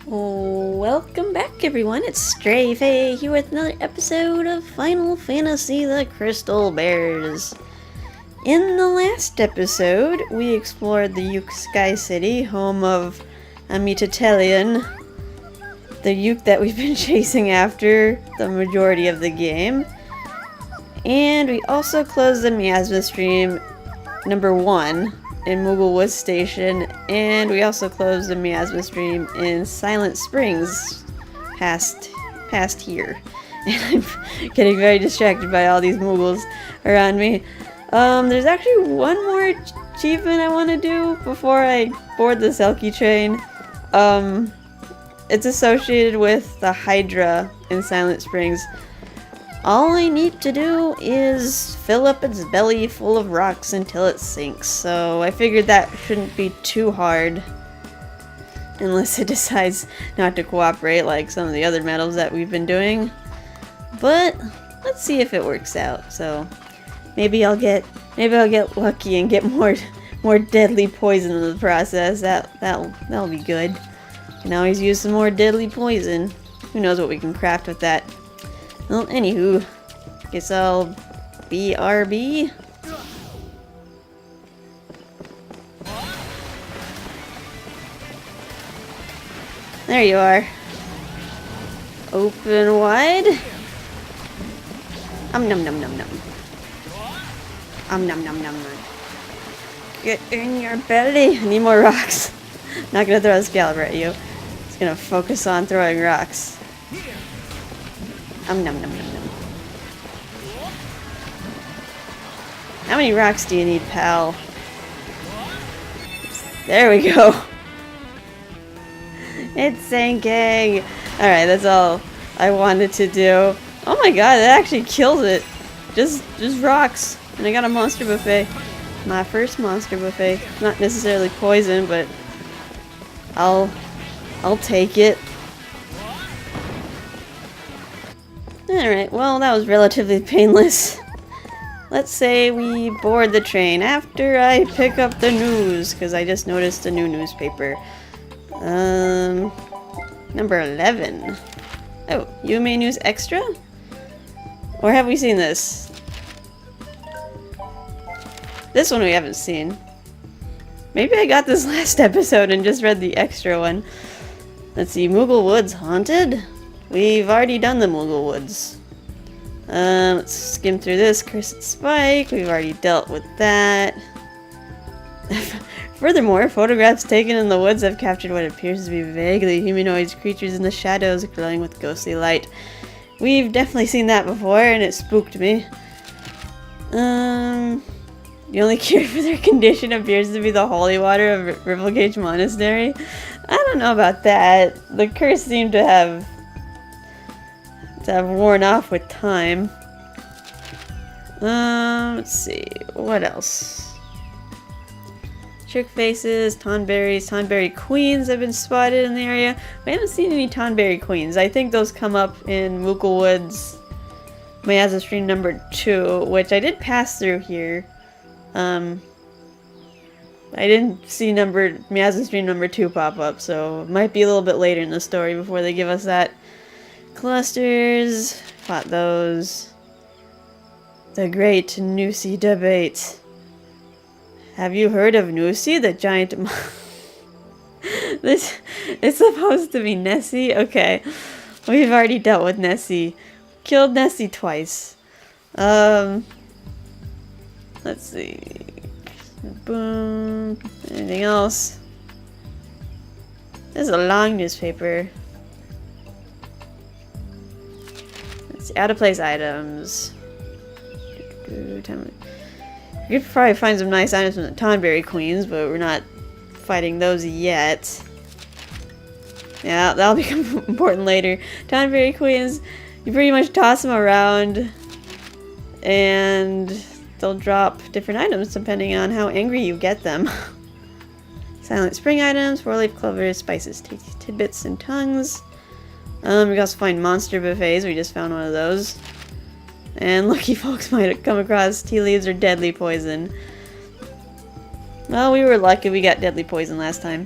Welcome back, everyone. It's Stray Faye here with another episode of Final Fantasy: The Crystal Bears. In the last episode, we explored the Yuke Sky City, home of Amitatelion, the Yuke that we've been chasing after the majority of the game. And we also closed the Miasma Stream number 1 in Mooglewood Station, and we also closed the Miasma Stream in Silent Springs past here. And I'm getting very distracted by all these Moogles around me. There's actually one more achievement I want to do before I board the Selkie train. It's associated with the Hydra in Silent Springs. All I need to do is fill up its belly full of rocks until it sinks, so I figured that shouldn't be too hard. Unless it decides not to cooperate like some of the other metals that we've been doing. But let's see if it works out. So maybe I'll get lucky and get more deadly poison in the process. That'll be good. Can always use some more deadly poison. Who knows what we can craft with that. Well, anywho, guess I'll BRB. There you are. Open wide. Num num num num. Num num num num. Get in your belly. I need more rocks. Not gonna throw a Excalibur at you. Just gonna focus on throwing rocks. Num num num num. How many rocks do you need, pal? There we go. It's sinking. Alright, that's all I wanted to do. Oh my god, that actually kills it. Just rocks. And I got a monster buffet. My first monster buffet. Not necessarily poison, but I'll take it. Alright, well, that was relatively painless. Let's say we board the train after I pick up the news, because I just noticed a new newspaper. Number 11. Oh, Yume News Extra? Or have we seen this? This one we haven't seen. Maybe I got this last episode and just read the extra one. Let's see, Moogle Woods Haunted? We've already done the Moogle Woods. Let's skim through this. Cursed Spike, we've already dealt with that. Furthermore, photographs taken in the woods have captured what appears to be vaguely humanoid creatures in the shadows glowing with ghostly light. We've definitely seen that before, and it spooked me. The only cure for their condition appears to be the holy water of Rivelgage Monastery. I don't know about that. The curse seemed to have worn off with time. Let's see. What else? Trick faces, Tonberry queens have been spotted in the area. We haven't seen any Tonberry queens. I think those come up in Mooglewood's Miasma Stream number 2, which I did pass through here. I didn't see Miasma Stream number 2 pop up, so it might be a little bit later in the story before they give us that. Clusters, fought those. The Great Nusi Debate. Have you heard of Nusi, the giant This is supposed to be Nessie? Okay. We've already dealt with Nessie. Killed Nessie twice. Let's see. Boom. Anything else? This is a long newspaper. Let's see. Out of place items. You could probably find some nice items from the Tonberry Queens, but we're not fighting those yet. Yeah, that'll become important later. Tonberry Queens, you pretty much toss them around, and they'll drop different items depending on how angry you get them. Silent Spring items, 4-leaf clovers, spices, tidbits, and tongues. We can also find monster buffets. We just found one of those. And lucky folks might have come across tea leaves or deadly poison. Well, we were lucky we got deadly poison last time.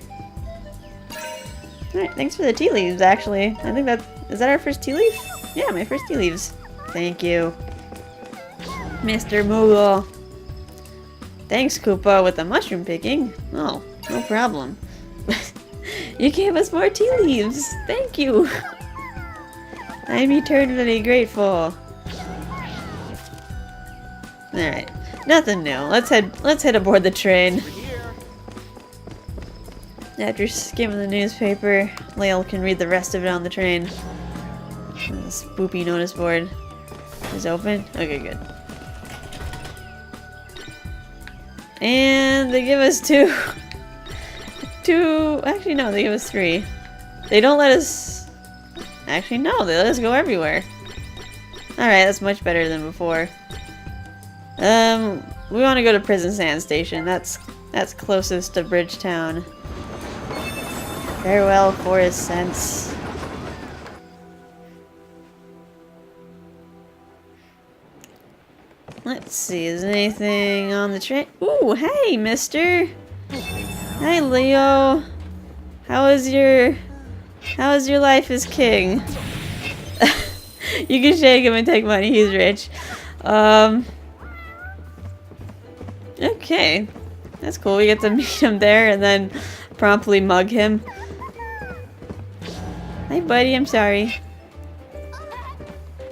Alright, thanks for the tea leaves, actually. I think is that our first tea leaf? Yeah, my first tea leaves. Thank you. Mr. Moogle. Thanks, Koopa, with the mushroom picking. Oh, no problem. You gave us more tea leaves. Thank you. I'm eternally grateful. Alright. Nothing new. Let's head aboard the train. After skimming the newspaper, Layle can read the rest of it on the train. This boopy notice board is open. Okay, good. And they give us two. Actually, no, they give us 3. They don't let us. Actually, no, they let us go everywhere. Alright, that's much better than before. We want to go to Prison Sand Station. That's closest to Bridgetown. Farewell, Forest Sense. Let's see, is there anything on the train? Ooh, hey, mister! Hi, Leo! How is your life as king? You can shake him and take money, he's rich. Okay. That's cool, we get to meet him there and then promptly mug him. Hi, buddy, I'm sorry.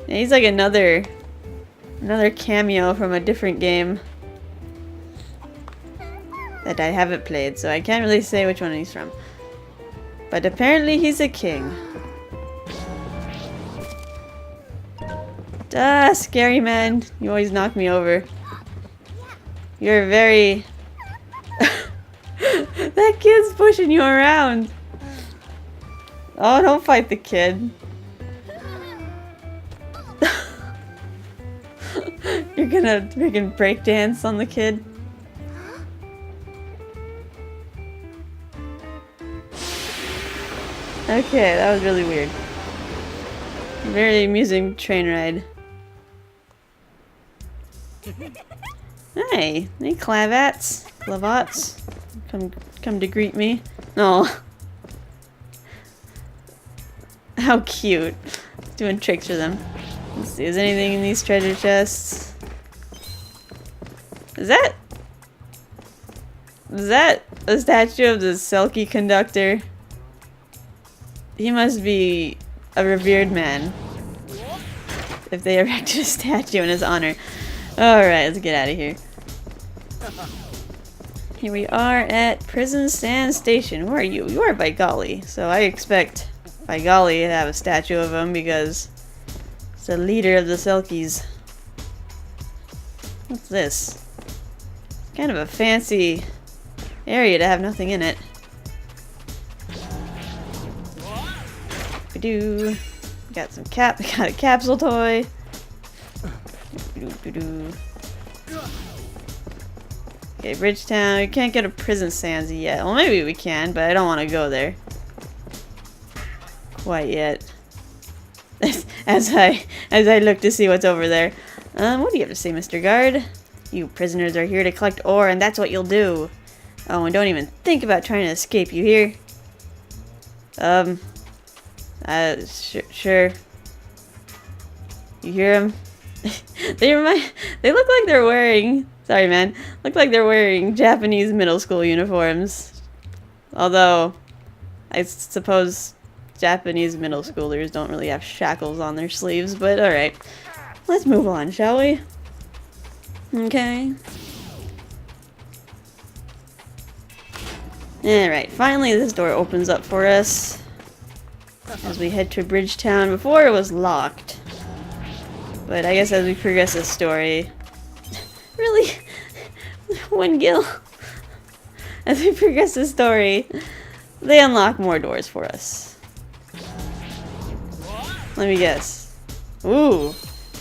Yeah, he's like another cameo from a different game that I haven't played, so I can't really say which one he's from. But apparently he's a king. Ah, scary man. You always knock me over. You're very... That kid's pushing you around. Oh, don't fight the kid. You're gonna freaking break dance on the kid. Okay, that was really weird. Very amusing train ride. Hey Clavats. Come to greet me. Oh. How cute. Doing tricks for them. Let's see, is there anything in these treasure chests? Is that a statue of the Selkie conductor? He must be a revered man if they erected a statue in his honor. Alright, let's get out of here. Here we are at Prison Sand Station. Where are you? You are Vigali, so I expect Vigali to have a statue of him because it's the leader of the Selkies. What's this? It's kind of a fancy area to have nothing in it. We got some got a capsule toy. Okay, Bridgetown. We can't get a Prison Sands yet. Well, maybe we can, but I don't want to go there quite yet. as I look to see what's over there. What do you have to say, Mr. Guard? You prisoners are here to collect ore, and that's what you'll do. Oh, and don't even think about trying to escape. You hear? Sure. You hear them? They look like they're wearing... Sorry, man. Look like they're wearing Japanese middle school uniforms. Although, I suppose Japanese middle schoolers don't really have shackles on their sleeves, but alright. Let's move on, shall we? Okay. Alright, finally this door opens up for us as we head to Bridgetown. Before it was locked. But I guess as we progress the story... Really? One gill. As we progress the story, they unlock more doors for us. Let me guess. Ooh,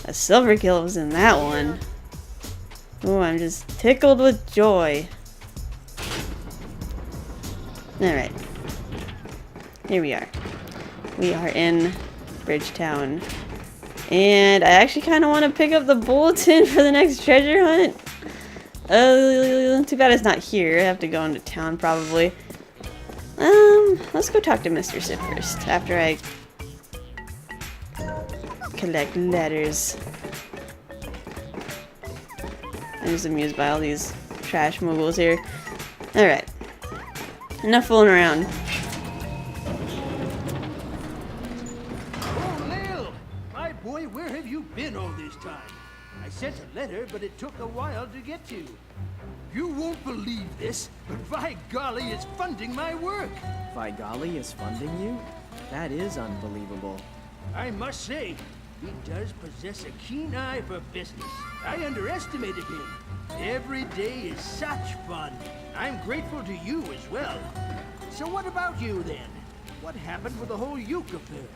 a silver gill was in that one. Ooh, I'm just tickled with joy. Alright. Here we are. We are in Bridgetown. And I actually kind of want to pick up the Bulletin for the next treasure hunt. Too bad it's not here. I have to go into town probably. Let's go talk to Mr. Sip first, after I collect letters. I'm just amused by all these trash moogles here. Alright. Enough fooling around. Oh, Layle! My boy, where have you been all this time? I sent a letter, but it took a while to get to you. You won't believe this, but by golly, it's funding my work. By golly is funding you? That is unbelievable. I must say, he does possess a keen eye for business. I underestimated him. Every day is such fun. I'm grateful to you as well. So what about you then? What happened with the whole Uke affair?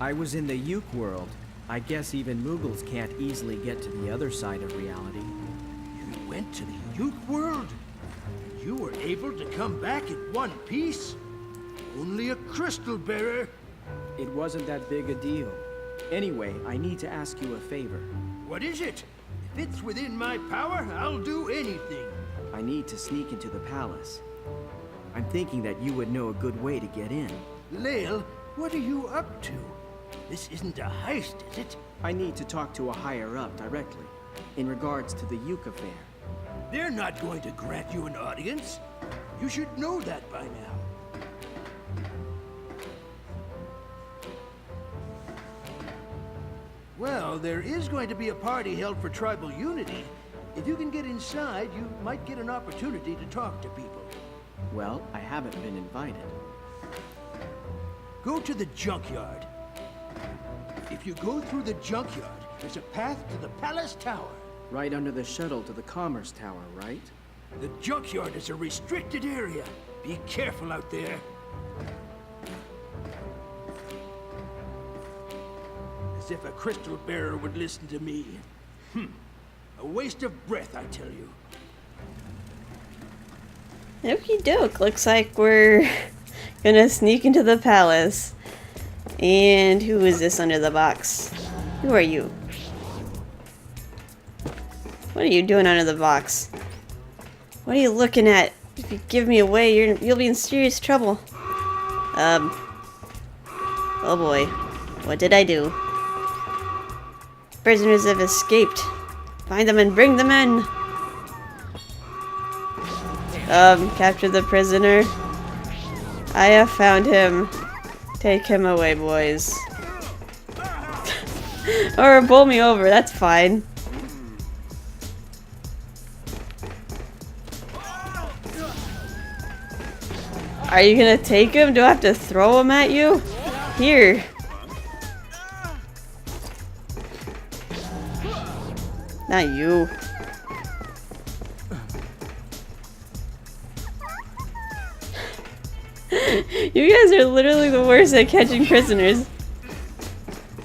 I was in the Uke world. I guess even Moogles can't easily get to the other side of reality. You went to the Uke world? And you were able to come back in one piece? Only a crystal bearer? It wasn't that big a deal. Anyway, I need to ask you a favor. What is it? If it's within my power, I'll do anything. I need to sneak into the palace. I'm thinking that you would know a good way to get in. Layle, what are you up to? This isn't a heist, is it? I need to talk to a higher-up directly, in regards to the Uke affair. They're not going to grant you an audience. You should know that by now. Well, there is going to be a party held for tribal unity. If you can get inside, you might get an opportunity to talk to people. Well, I haven't been invited. Go to the junkyard. If you go through the junkyard, there's a path to the palace tower. Right under the shuttle to the commerce tower, right? The junkyard is a restricted area. Be careful out there. As if a crystal bearer would listen to me. A waste of breath, I tell you. Okie doke, looks like we're gonna sneak into the palace. And who is this under the box? Who are you? What are you doing under the box? What are you looking at? If you give me away, you'll be in serious trouble. Oh boy. What did I do? Prisoners have escaped. Find them and bring them in. Capture the prisoner. I have found him. Take him away, boys. Or bowl me over, that's fine. Are you gonna take him? Do I have to throw him at you? Here. Not you. You guys are literally the worst at catching prisoners.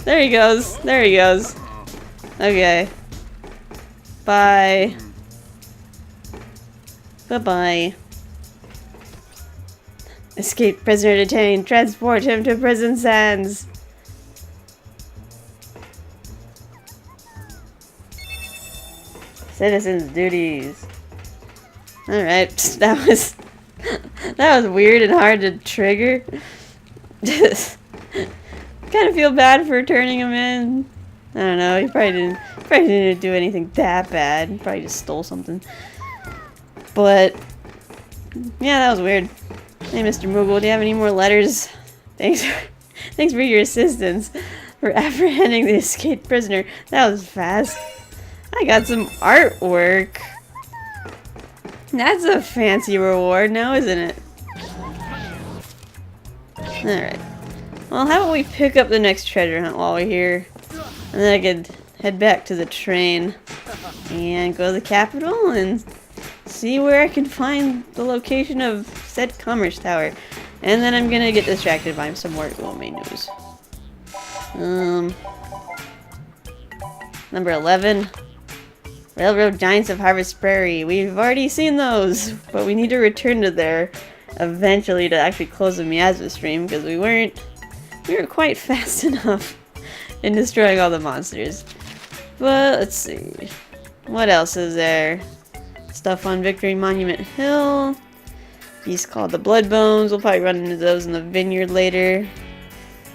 There he goes. There he goes. Okay. Bye. Bye-bye. Escape prisoner detained. Transport him to prison sands. Citizens' duties. Alright, that was weird and hard to trigger. Kind of feel bad for turning him in. I don't know, he probably didn't do anything that bad. He probably just stole something. But yeah, that was weird. Hey, Mr. Moogle, do you have any more letters? Thanks for your assistance for apprehending the escaped prisoner. That was fast. I got some artwork. That's a fancy reward now, isn't it? Alright. Well, how about we pick up the next treasure hunt while we're here? And then I could head back to the train and go to the capital and see where I can find the location of said commerce tower. And then I'm gonna get distracted by some more gloomy news. Number 11. Railroad Giants of Harvest Prairie. We've already seen those, but we need to return to there eventually to actually close the miasma stream because we weren't quite fast enough in destroying all the monsters. But let's see. What else is there? Stuff on Victory Monument Hill. beast called the Bloodbones. We'll probably run into those in the vineyard later.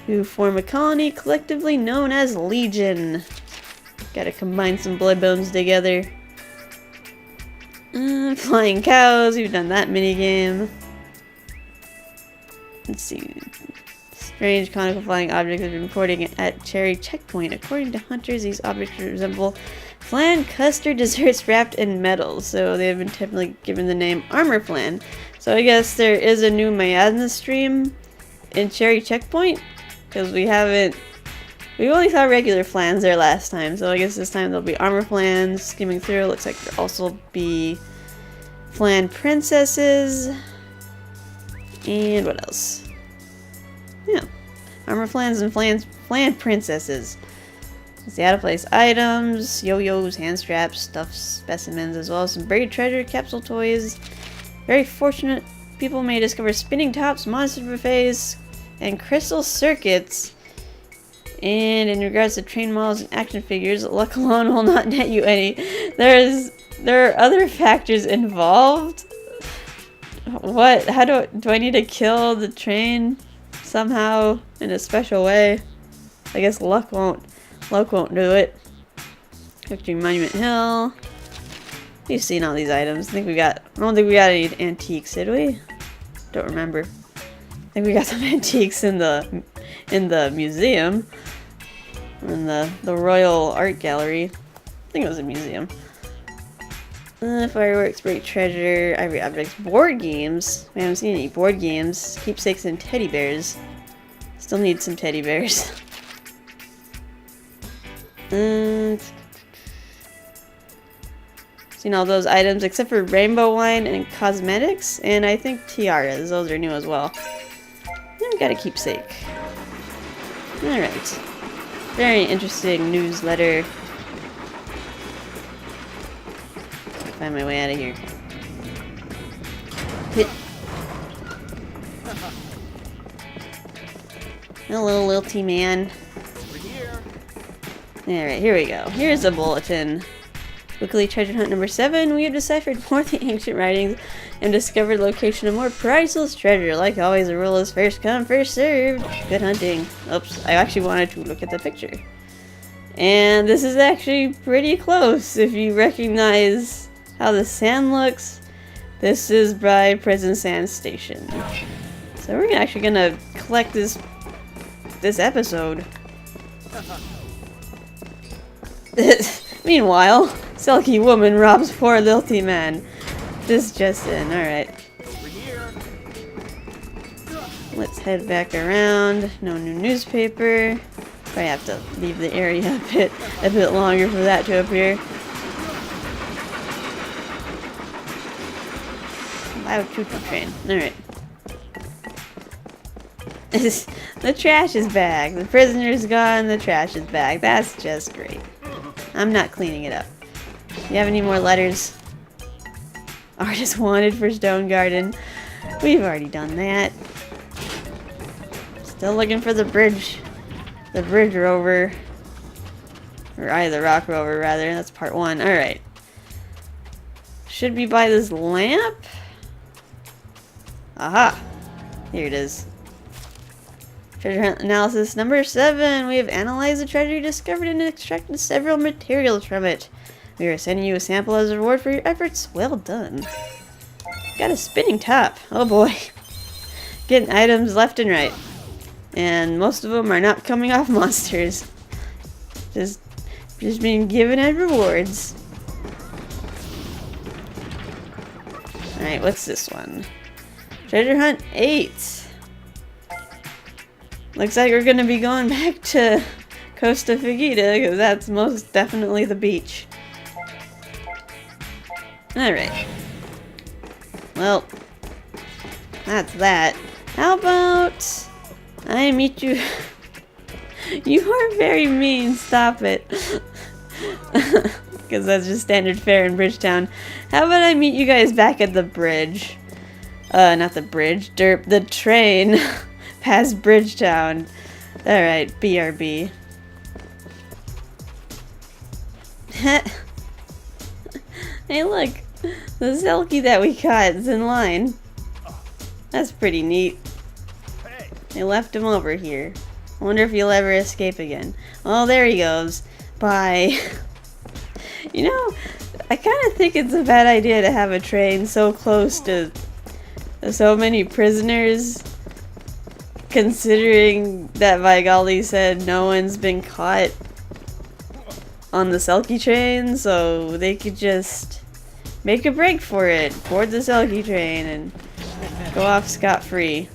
Who form a colony collectively known as Legion. Gotta combine some Bloodbones together. Flying cows, we've done that minigame. Let's see. Strange conical flying objects have been reporting at Cherry Checkpoint. According to hunters, these objects resemble flan custard desserts wrapped in metal. So they have been typically given the name Armor Flan. So I guess there is a new miasma stream in Cherry Checkpoint. Because we only saw regular flans there last time. So I guess this time there'll be armor flans skimming through. Looks like there'll also be flan princesses. And what else? Yeah. Armor flans and flan princesses. Let's see, out of place items, yo-yos, hand straps, stuffed specimens, as well as some buried treasure, capsule toys. Very fortunate people may discover spinning tops, monster buffets, and crystal circuits. And in regards to train models and action figures, luck alone will not net you any. There are other factors involved. What? How do I need to kill the train somehow in a special way? I guess luck won't do it. Victory Monument Hill. We've seen all these items. I don't think we got any antiques, did we? Don't remember. I think we got some antiques in the museum. In the Royal Art Gallery. I think it was a museum. Fireworks, break treasure, ivory objects, board games. We haven't seen any board games. Keepsakes and teddy bears. Still need some teddy bears. Seen all those items except for rainbow wine and cosmetics, and I think tiaras. Those are new as well. And we got a keepsake. Alright. Very interesting newsletter. Find my way out of here. Hit. Hello, lilty man. Alright, here we go. Here's a bulletin. Weekly treasure hunt number 7. We have deciphered more of the ancient writings and discovered the location of more priceless treasure. Like always, the rule is first come, first served. Good hunting. Oops, I actually wanted to look at the picture. And this is actually pretty close. If you recognize how the sand looks, this is by Prison Sand Station. So we're actually gonna collect this episode. Meanwhile, Selkie woman robs poor lilty man. This just in. Alright. Let's head back around. No new newspaper. Probably have to leave the area a bit longer for that to appear. Loud choo-choo train. Alright. The trash is back. The prisoner's gone. The trash is back. That's just great. I'm not cleaning it up. Do you have any more letters? Artist wanted for Stone Garden. We've already done that. Still looking for the bridge. The bridge rover. Or the rock rover, rather. That's part 1. Alright. Should be by this lamp? Aha! Here it is. Treasure hunt analysis number 7. We have analyzed the treasure discovered and extracted several materials from it. We are sending you a sample as a reward for your efforts. Well done. Got a spinning top. Oh boy. Getting items left and right. And most of them are not coming off monsters. Just being given as rewards. Alright, what's this one? Treasure hunt 8. Looks like we're gonna be going back to Costa Fagita, because that's most definitely the beach. Alright. Well, that's that. How about I meet you... You are very mean, stop it. Because that's just standard fare in Bridgetown. How about I meet you guys back at the bridge? Not the bridge, the train. Past Bridgetown. Alright, BRB. Hey look, the Selkie that we caught is in line. That's pretty neat. Hey, They left him over here. I wonder if he'll ever escape again. Oh, there he goes. Bye. You know, I kind of think it's a bad idea to have a train so close to so many prisoners, considering that Vigali said no one's been caught on the Selkie train, so they could just make a break for it, board the Selkie train, and go off scot-free.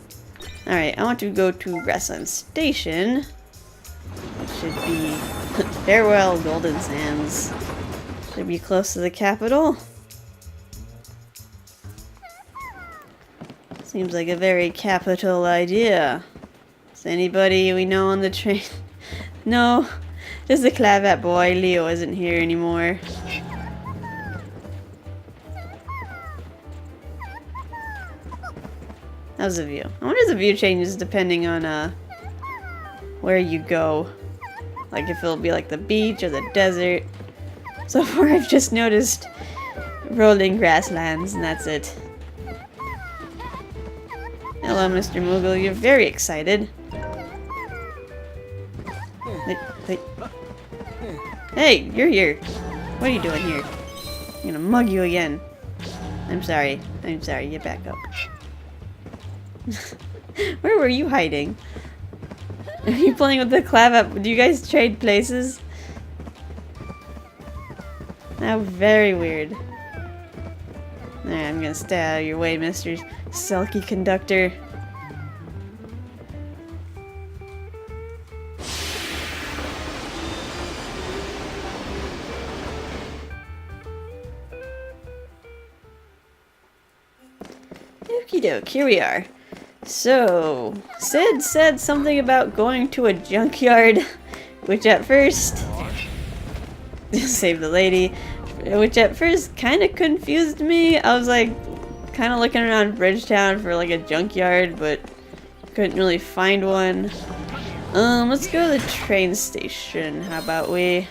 Alright, I want to go to Grassland Station. It should be Farewell, Golden Sands. Should be close to the capital. Seems like a very capital idea. Is anybody we know on the train? No, just the Clavat boy. Leo isn't here anymore. How's the view? I wonder if the view changes depending on where you go. Like if it'll be like the beach or the desert. So far I've just noticed rolling grasslands and that's it. Hello, Mr. Moogle. You're very excited. Hey, you're here. What are you doing here? I'm gonna mug you again. I'm sorry. I'm sorry. Get back up. Where were you hiding? Are you playing with the Clavat? Do you guys trade places? How very weird. Alright, I'm gonna stay out of your way, Mr. Selkie Conductor. Okie doke, here we are. So, Sid said something about going to a junkyard, which at first... save the lady. Which at first kind of confused me. I was like, kind of looking around Bridgetown for like a junkyard, but couldn't really find one. Let's go to the train station. How about we?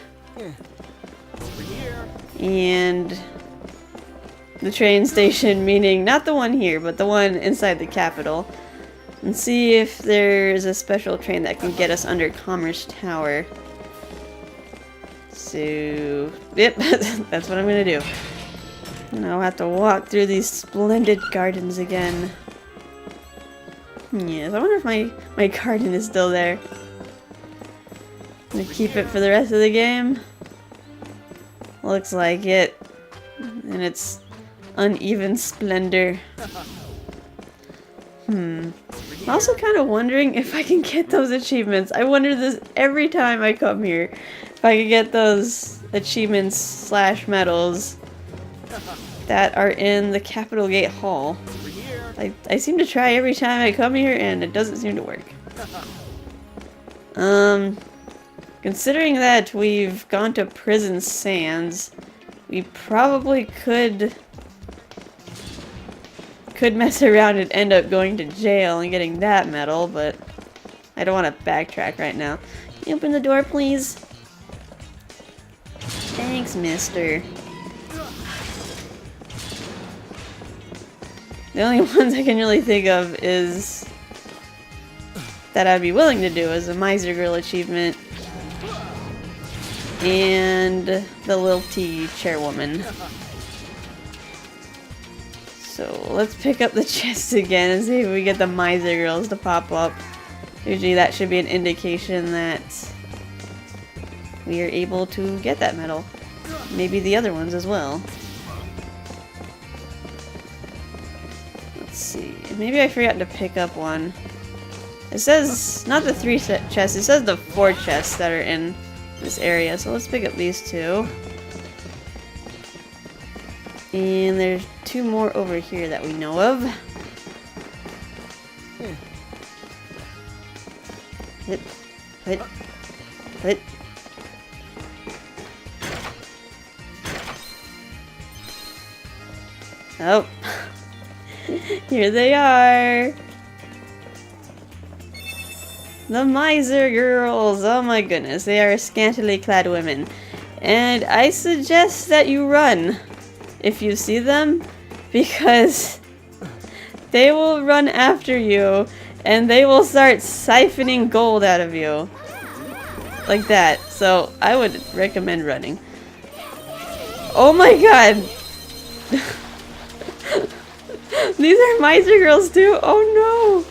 And the train station, meaning not the one here, but the one inside the capital. And see if there's a special train that can get us under Commerce Tower. So, yep, that's what I'm gonna do. And I'll have to walk through these splendid gardens again. Yes, I wonder if my garden is still there. I'm gonna keep it for the rest of the game. Looks like it. And its uneven splendor. I'm also kind of wondering if I can get those achievements. I wonder this every time I come here. If I could get those achievements slash medals that are in the Capital Gate Hall. I seem to try every time I come here and it doesn't seem to work. Considering that we've gone to Prison Sands, we probably could mess around and end up going to jail and getting that medal, but I don't want to backtrack right now. Can you open the door, please? Thanks, mister. The only ones I can really think of is that I'd be willing to do is a Miser Girl achievement and the Lilty Chairwoman. So let's pick up the chest again and see if we get the Miser Girls to pop up. Usually that should be an indication that we are able to get that medal. Maybe the other ones as well. Let's see. Maybe I forgot to pick up one. It says, not the 3 chests, it says the 4 chests that are in this area. So let's pick up these 2. And there's 2 more over here that we know of. Hit. Hit. Hit. Oh. Here they are. The Miser Girls. Oh my goodness. They are scantily clad women. And I suggest that you run if you see them, because they will run after you and they will start siphoning gold out of you. Like that. So I would recommend running. Oh my god! These are miser girls too? Oh no!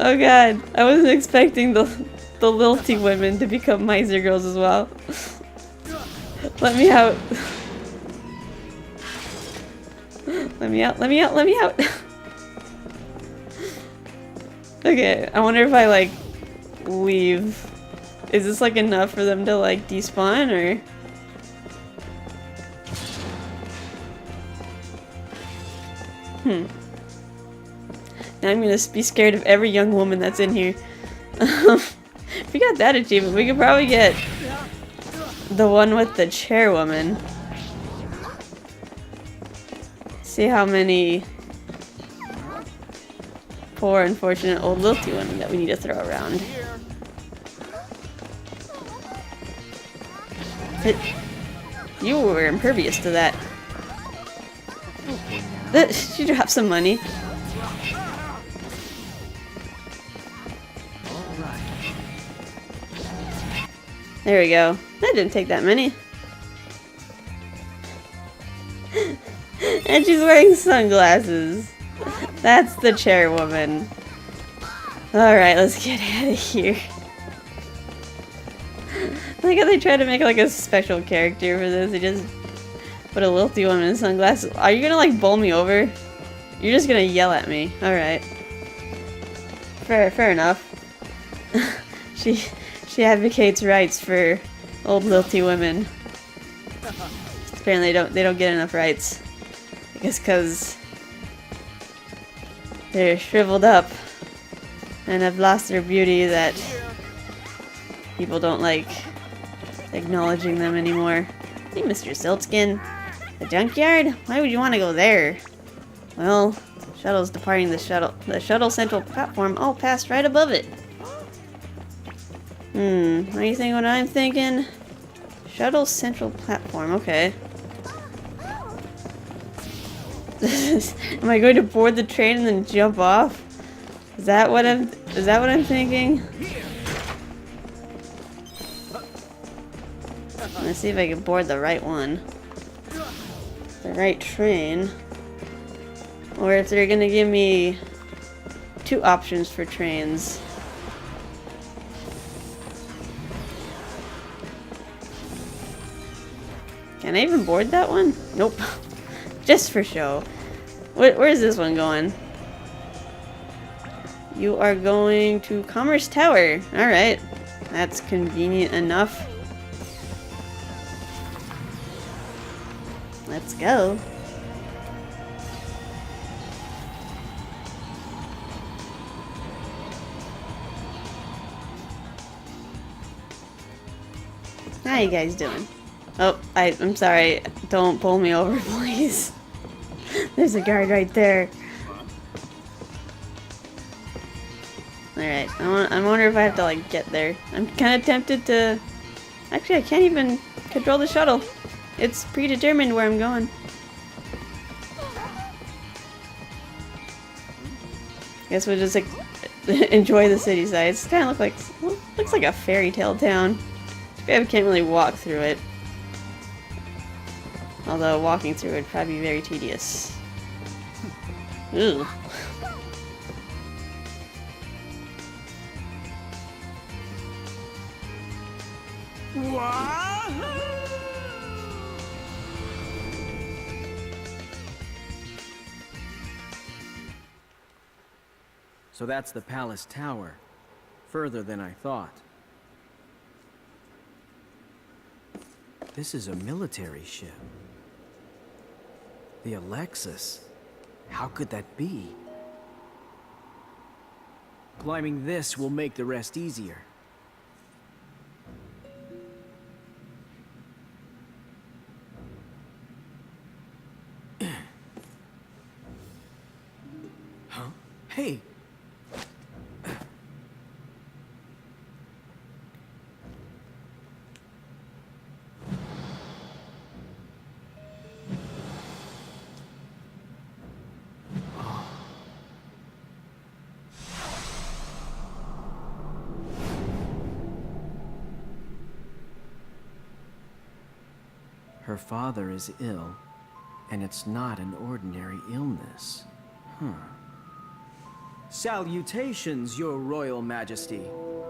Oh god, I wasn't expecting the lilty women to become miser girls as well. Let me out. Let me out, let me out, let me out! Okay, I wonder if I like leave. Is this like enough for them to like despawn or? Now I'm gonna be scared of every young woman that's in here. If we got that achievement, we could probably get the one with the chairwoman. See how many poor, unfortunate old lilty women that we need to throw around. You were impervious to that. She dropped some money. There we go. That didn't take that many. And she's wearing sunglasses. That's the chairwoman. Alright, let's get out of here. I like how they try to make like a special character for this. They just put a lilty woman in sunglasses. Are you gonna like bowl me over? You're just gonna yell at me. Alright. Fair enough. She advocates rights for old lilty women. Apparently they don't get enough rights. I guess because they're shriveled up and have lost their beauty that people don't like acknowledging them anymore. Hey, Mr. Siltskin. The junkyard? Why would you want to go there? Well, the shuttle's departing the shuttle central platform all passed right above it. Are you thinking what I'm thinking? Shuttle central platform, okay. Am I going to board the train and then jump off? Is that what I'm thinking? Let's see if I can board the right one. The right train. Or if they're gonna give me two options for trains. Can I even board that one? Nope. Just for show. Where's this one going? You are going to Commerce Tower. Alright. That's convenient enough. Let's go. How you guys doing? Oh, I'm sorry. Don't pull me over, please. There's a guard right there. Alright, I wonder if I have to, like, get there. I'm kind of tempted to... Actually, I can't even control the shuttle. It's predetermined where I'm going. Guess we'll just, like, enjoy the city side. It's kind of looks like a fairy tale town. I can't really walk through it. Although walking through it would probably be very tedious. Ooh. So that's the palace tower. Further than I thought. This is a military ship. The Alexis. How could that be? Climbing this will make the rest easier. Huh? Hey! Her father is ill, and it's not an ordinary illness. Salutations, your royal majesty.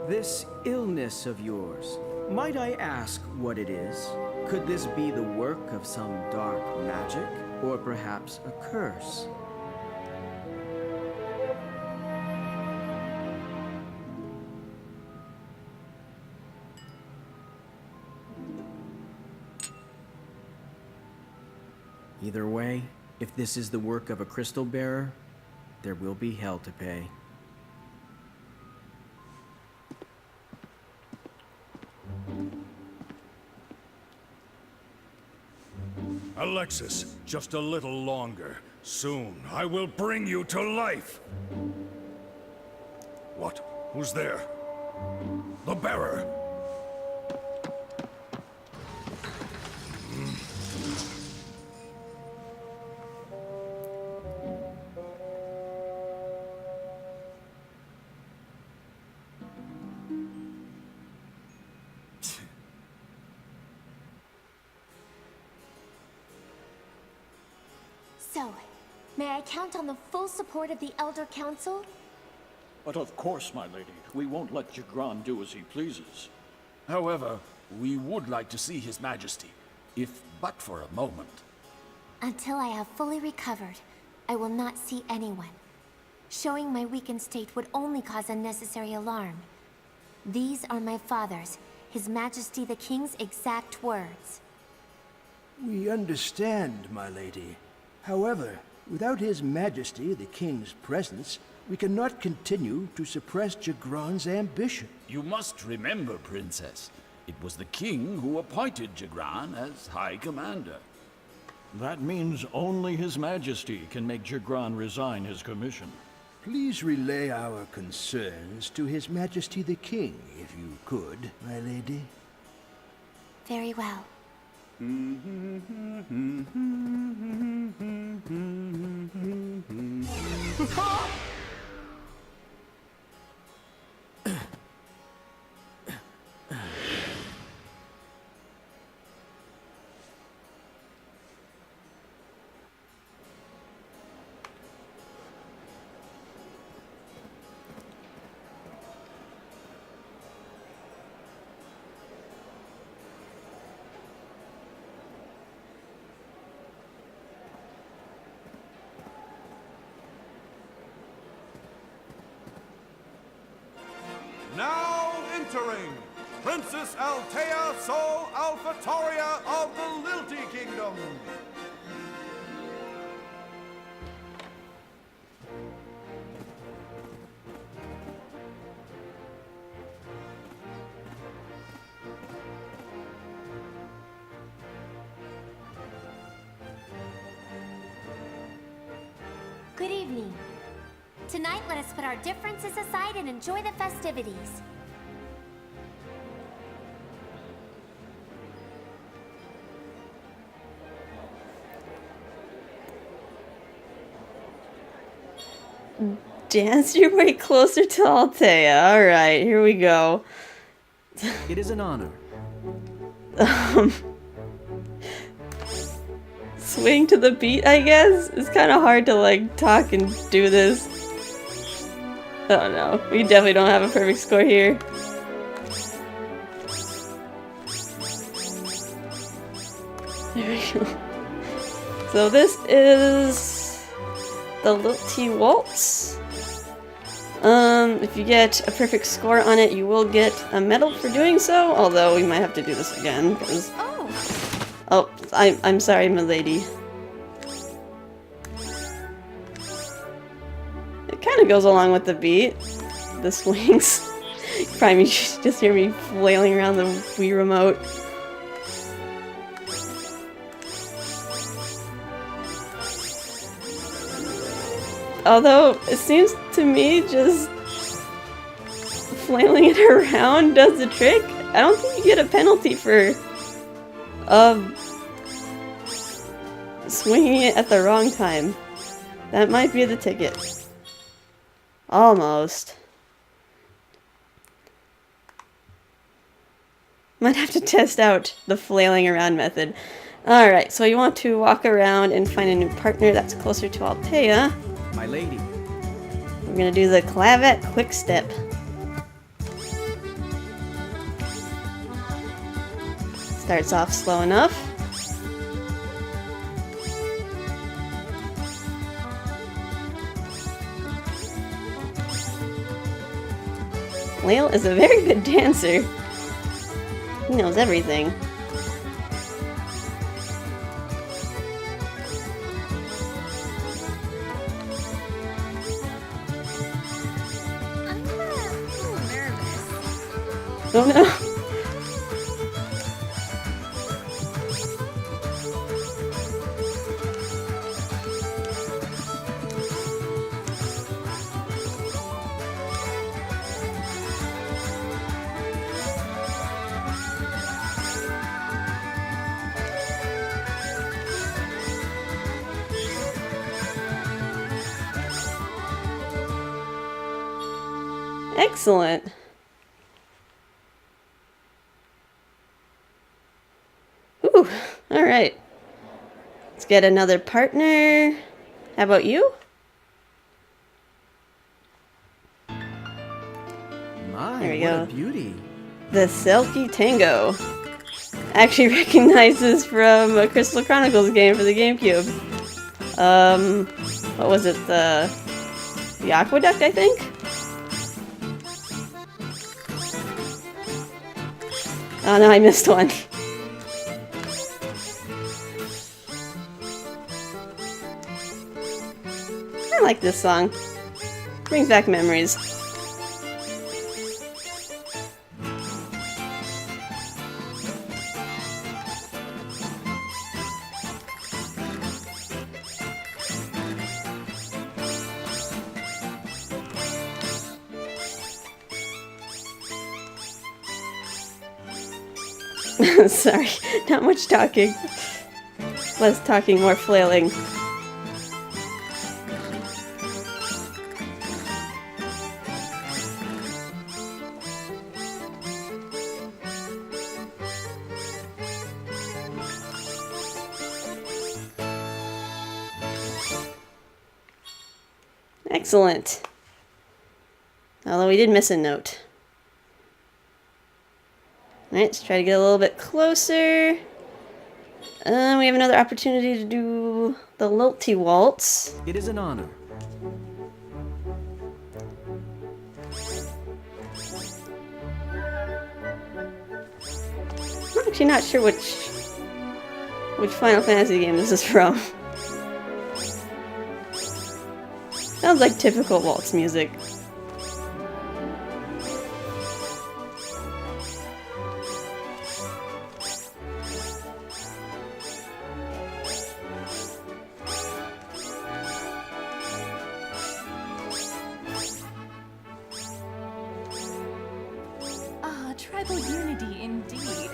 This illness of yours, might I ask what it is? Could this be the work of some dark magic, or perhaps a curse? Either way, if this is the work of a crystal bearer, there will be hell to pay. Alexis, just a little longer. Soon, I will bring you to life! What? Who's there? The bearer! So, may I count on the full support of the Elder Council? But of course, my lady. We won't let Jagran do as he pleases. However, we would like to see His Majesty, if but for a moment. Until I have fully recovered, I will not see anyone. Showing my weakened state would only cause unnecessary alarm. These are my father's, His Majesty the King's exact words. We understand, my lady. However, without His Majesty the King's presence, we cannot continue to suppress Jagran's ambition. You must remember, Princess, it was the King who appointed Jagran as High Commander. That means only His Majesty can make Jagran resign his commission. Please relay our concerns to His Majesty the King, if you could, my lady. Very well. Now entering, Princess Altea Sol Alphatoria of the Lilty Kingdom. Good evening. Tonight, let us put our differences aside and enjoy the festivities. Dance your way closer to Altea. Alright, here we go. It is an honor. Swing to the beat, I guess? It's kind of hard to, like, talk and do this. Oh no, we definitely don't have a perfect score here. There we go. So this is the Lilty Waltz. If you get a perfect score on it, you will get a medal for doing so, although we might have to do this again, because... Oh, I'm sorry, milady. It kind of goes along with the beat. The swings. Probably just hear me flailing around the Wii remote. Although, it seems to me just flailing it around does the trick. I don't think you get a penalty for swinging it at the wrong time. That might be the ticket. Almost. Might have to test out the flailing around method. Alright, so you want to walk around and find a new partner that's closer to Altea. My lady. We're gonna do the clavet quick step. Starts off slow enough. Layle is a very good dancer. He knows everything. I'm a little nervous. Oh no. Excellent. Ooh, alright. Let's get another partner. How about you? My, There we what go. a beauty. The Silky Tango. Actually recognizes from a Crystal Chronicles game for the GameCube. What was it? The Aqueduct, I think? Oh no, I missed one. I like this song. Brings back memories. Sorry, not much talking. Less talking, more flailing. Excellent. Although we did miss a note. Alright, let's try to get a little bit closer. We have another opportunity to do the Lilty Waltz. It is an honor. I'm actually not sure which Final Fantasy game this is from. Sounds like typical waltz music. Ah, tribal unity indeed.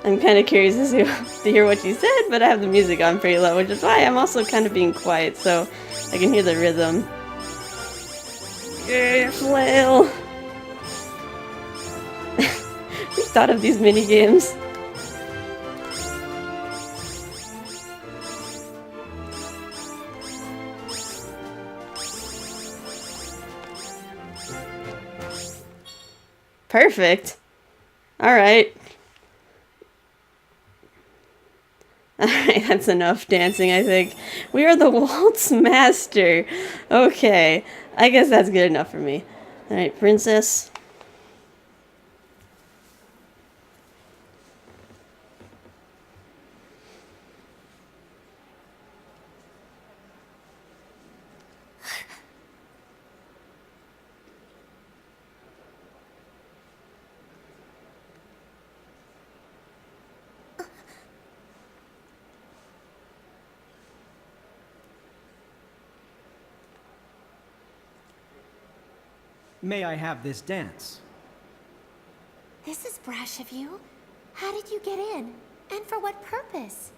I'm kind of curious to hear what you said, but I have the music on pretty low, which is why I'm also kind of being quiet, so I can hear the rhythm. Yeah, flail! Who thought of these mini games? Perfect. Alright. Alright, that's enough dancing, I think. We are the waltz master. Okay. I guess that's good enough for me. Alright, princess. May I have this dance? This is brash of you. How did you get in? And for what purpose?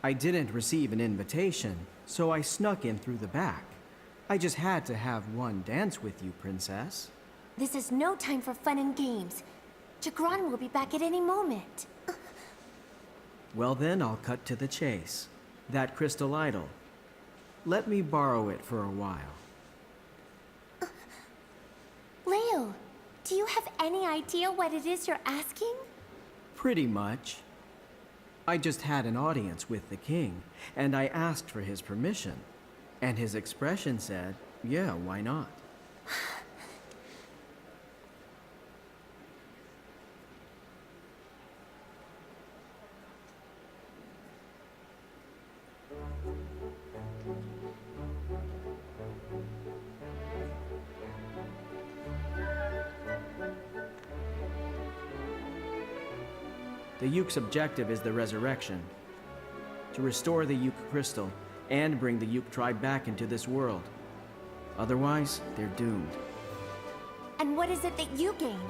I didn't receive an invitation, so I snuck in through the back. I just had to have one dance with you, princess. This is no time for fun and games. Jagran will be back at any moment. Well then, I'll cut to the chase. That crystal idol. Let me borrow it for a while. Layle, do you have any idea what it is you're asking? Pretty much. I just had an audience with the king, and I asked for his permission. And his expression said, yeah, why not? The Yuke's objective is the resurrection. To restore the Yuke crystal and bring the Yuke tribe back into this world. Otherwise, they're doomed. And what is it that you gain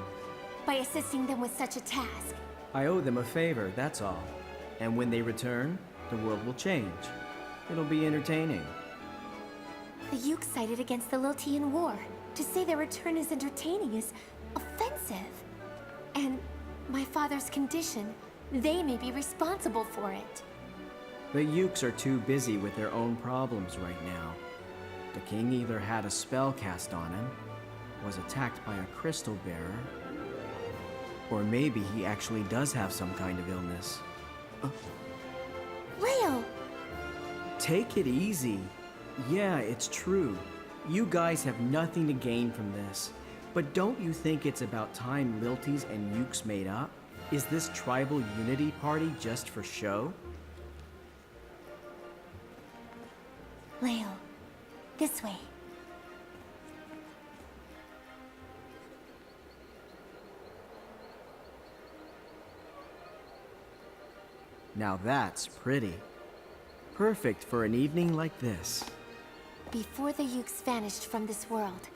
by assisting them with such a task? I owe them a favor, that's all. And when they return, the world will change. It'll be entertaining. The Yuke sided against the Liltian War. To say their return is entertaining is offensive. And my father's condition, they may be responsible for it. The Yukes are too busy with their own problems right now. The king either had a spell cast on him, was attacked by a crystal bearer, or maybe he actually does have some kind of illness. Layle! Take it easy. Yeah, it's true. You guys have nothing to gain from this. But don't you think it's about time Lilties and Yukes made up? Is this tribal unity party just for show? Layle, this way. Now that's pretty. Perfect for an evening like this. Before the Yukes vanished from this world,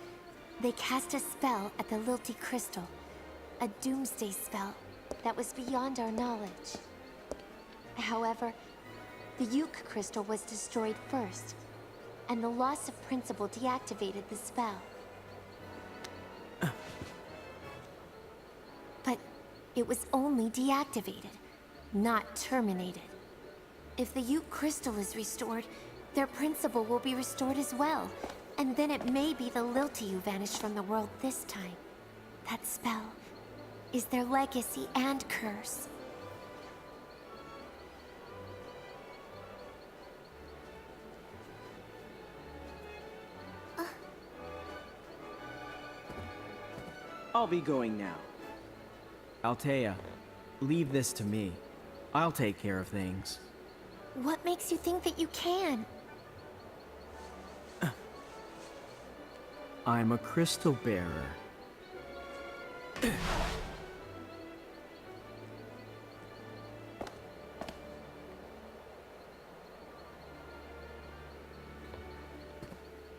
they cast a spell at the Lilti crystal. A doomsday spell that was beyond our knowledge. However, the Yuke crystal was destroyed first, and the loss of principle deactivated the spell. But it was only deactivated, not terminated. If the Yuke crystal is restored, their principle will be restored as well. And then it may be the Lilti who vanished from the world this time. That spell is their legacy and curse. I'll be going now. Altea, leave this to me. I'll take care of things. What makes you think that you can? I'm a crystal bearer.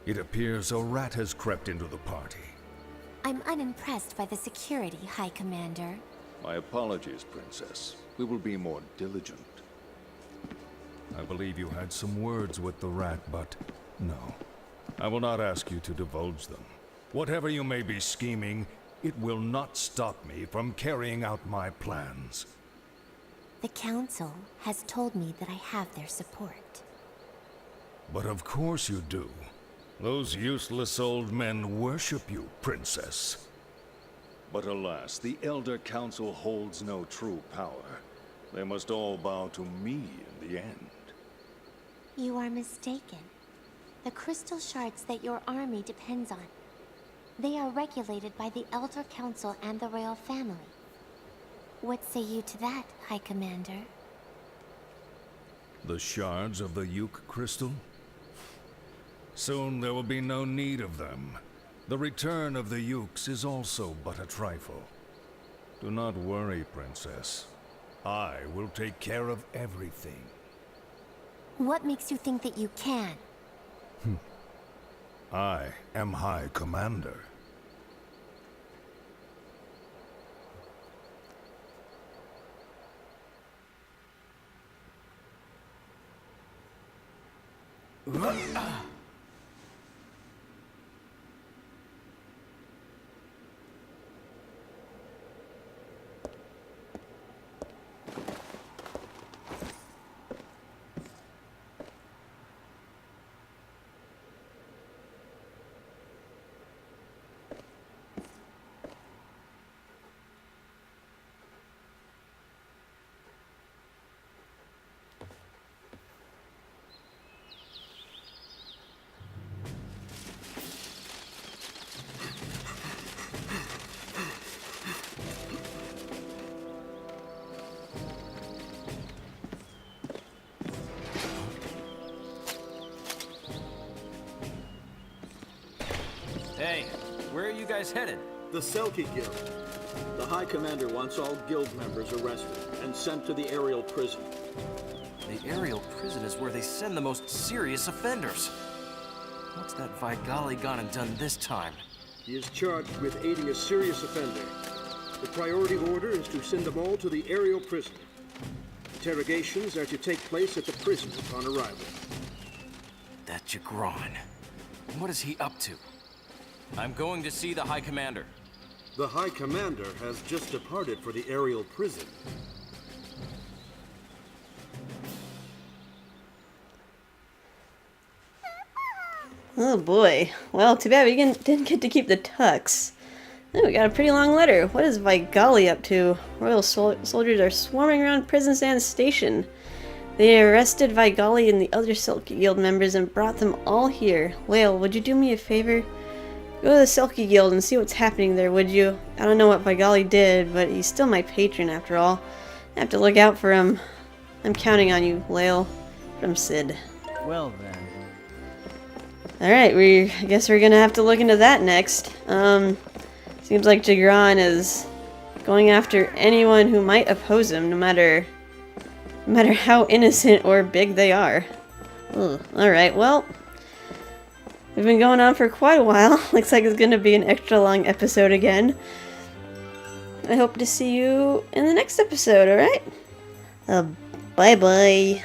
It appears a rat has crept into the party. I'm unimpressed by the security, High Commander. My apologies, Princess. We will be more diligent. I believe you had some words with the rat, but no. I will not ask you to divulge them. Whatever you may be scheming, it will not stop me from carrying out my plans. The Council has told me that I have their support. But of course you do. Those useless old men worship you, Princess. But alas, the Elder Council holds no true power. They must all bow to me in the end. You are mistaken. The crystal shards that your army depends on. They are regulated by the Elder Council and the royal family. What say you to that, High Commander? The shards of the Yuke crystal? Soon there will be no need of them. The return of the Yukes is also but a trifle. Do not worry, Princess. I will take care of everything. What makes you think that you can? I am High Commander. Hey, where are you guys headed? The Selkie Guild. The High Commander wants all guild members arrested and sent to the aerial prison. The aerial prison is where they send the most serious offenders. What's that Vigali gone and done this time? He is charged with aiding a serious offender. The priority order is to send them all to the aerial prison. Interrogations are to take place at the prison upon arrival. That Jagron. What is he up to? I'm going to see the High Commander. The High Commander has just departed for the aerial prison. Oh boy. Well, too bad we didn't get to keep the tux. Oh, we got a pretty long letter. What is Vigali up to? Royal soldiers are swarming around Prison Sand Station. They arrested Vigali and the other Selkie Guild members and brought them all here. Layle, would you do me a favor? Go to the Selkie Guild and see what's happening there, would you? I don't know what Vigali did, but he's still my patron after all. I have to look out for him. I'm counting on you, Layle. From Sid. Well then. Alright, I guess we're gonna have to look into that next. Seems like Jagron is going after anyone who might oppose him, no matter how innocent or big they are. Alright, well, we've been going on for quite a while. Looks like it's gonna be an extra long episode again. I hope to see you in the next episode, alright? Bye-bye.